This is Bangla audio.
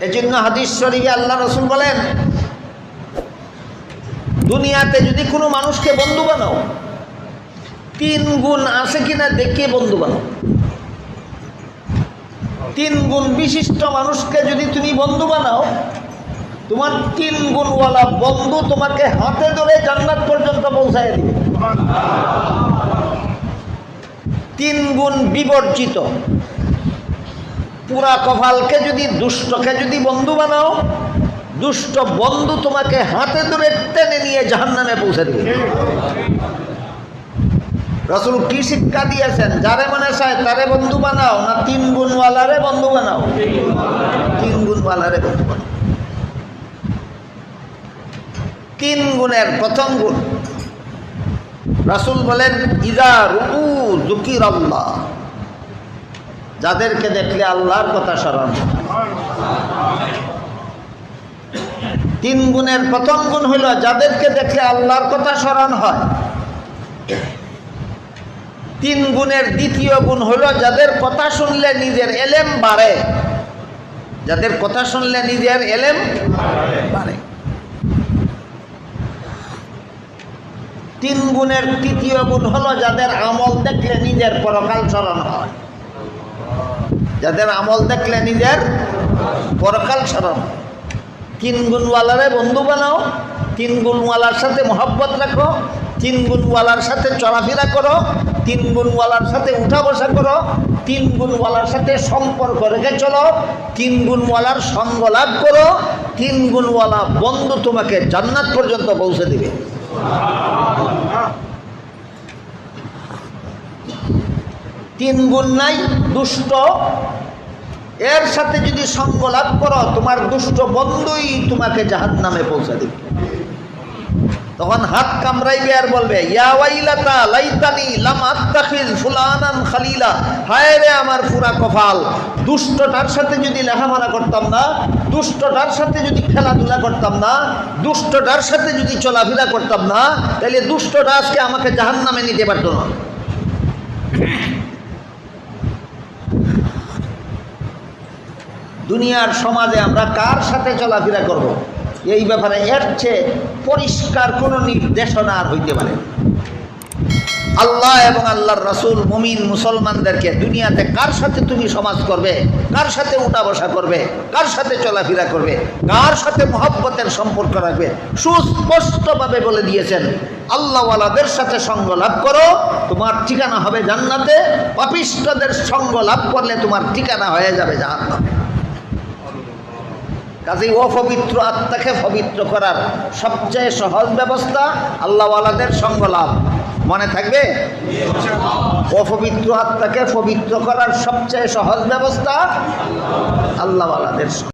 এজন্য হাদিস শরীফে আল্লাহ রাসূল বলেন, দুনিয়াতে যদি কোনো মানুষকে বন্ধু বানাও, 3 গুণ আছে কিনা দেখে বন্ধু বানাও। 3 গুণ বিশিষ্ট মানুষকে যদি তুমি বন্ধু বানাও, তোমার 3 গুণওয়ালা বন্ধু তোমাকে হাতে ধরে জান্নাত পর্যন্ত পৌঁছায় দিবে। 3 গুণ বিবর্জিত পুরা কপালকে যদি, দুষ্টকে যদি বন্ধু বানাও, দুষ্ট বন্ধু তোমাকে হাতে ধরে টেনে নিয়ে জাহান্নামে পৌঁছে দিবে। রাসূল কি শিক্ষা দিয়েছেন? যারে মনে চায় তারে বন্ধু বানাও, না 3 গুণওয়ালারে বন্ধু বানাও? 3 গুণওয়ালারে বন্ধু বানাও। 3 গুণের প্রথম গুণ রাসূল বলেন, ইযা রুউ যুকিরাল্লাহ, যাদেরকে দেখলে আল্লাহর কথা স্মরণ। 3 গুণের প্রথম গুণ হলো যাদেরকে দেখলে আল্লাহর কথা স্মরণ হয়। 3 গুণের দ্বিতীয় গুণ হলো যাদের কথা শুনলে নিজের এলেম বাড়ে। যাদের কথা শুনলে নিজের এলেম বাড়ে। 3 গুণের তৃতীয় গুণ হলো যাদের আমল দেখলে নিজের পরকাল স্মরণ হয়। যাদের আমল দেখলে নিজের পরকাল স্মরণ। 3 গুণওয়ালারে বন্ধু বানাও, 3 গুণওয়ালার সাথে মহব্বত রাখো, 3 গুণওয়ালার সাথে চলাফেরা করো, 3 গুণওয়ালার সাথে উঠা বসা করো, 3 গুণওয়ালার সাথে সম্পর্ক রেখে চলো, 3 গুণওয়ালার সঙ্গ লাভ করো। 3 গুণওয়ালা বন্ধু তোমাকে জান্নাত পর্যন্ত পৌঁছে দিবে। 3 গুণ নাই দুষ্ট, এর সাথে যদি সঙ্গ লাভ করো, তোমার দুষ্ট বন্ধুই তোমাকে জাহান্নামে পৌঁছে দিবে। তখন হাত কামড়াইবে আর বলবে, ইয়া ওয়াইলাতা লাইতানি লাম আত্তাখিজ ফুলানান খালিলা, হায় রে আমার পুরা কপাল, দুষ্টটার সাথে যদি লেখাপড়া করতাম না, দুষ্টটার সাথে যদি খেলাধুলা করতাম না, দুষ্টটার সাথে যদি চলাফেরা করতাম না, তাহলে দুষ্টটা আজকে আমাকে জাহান্নামে নিতে পারতো না। দুনিয়ার সমাজে আমরা কার সাথে চলাফেরা করব, এই ব্যাপারে এর চেয়ে পরিষ্কার কোনো নির্দেশনা আর হইতে পারে। আল্লাহ এবং আল্লাহর রাসূল মুমিন মুসলমানদেরকে দুনিয়াতে কার সাথে তুমি সমাজ করবে, কার সাথে উঠা বসা করবে, কার সাথে চলাফেরা করবে, কার সাথে মহব্বতের সম্পর্ক রাখবে, সুস্পষ্টভাবে বলে দিয়েছেন। আল্লাহওয়ালাদের সাথে সঙ্গ লাভ করো, তোমার ঠিকানা হবে জান্নাতে। পাপিষ্ঠদের সঙ্গ লাভ করলে তোমার ঠিকানা হয়ে যাবে জাহান্নামে। কাজেই অপবিত্র আত্মাকে পবিত্র করার সবচেয়ে সহজ ব্যবস্থা আল্লাহওয়ালাদের সঙ্গ লাভ। মনে থাকবে? অপবিত্র আত্মাকে পবিত্র করার সবচেয়ে সহজ ব্যবস্থা আল্লাহওয়ালাদের সঙ্গ।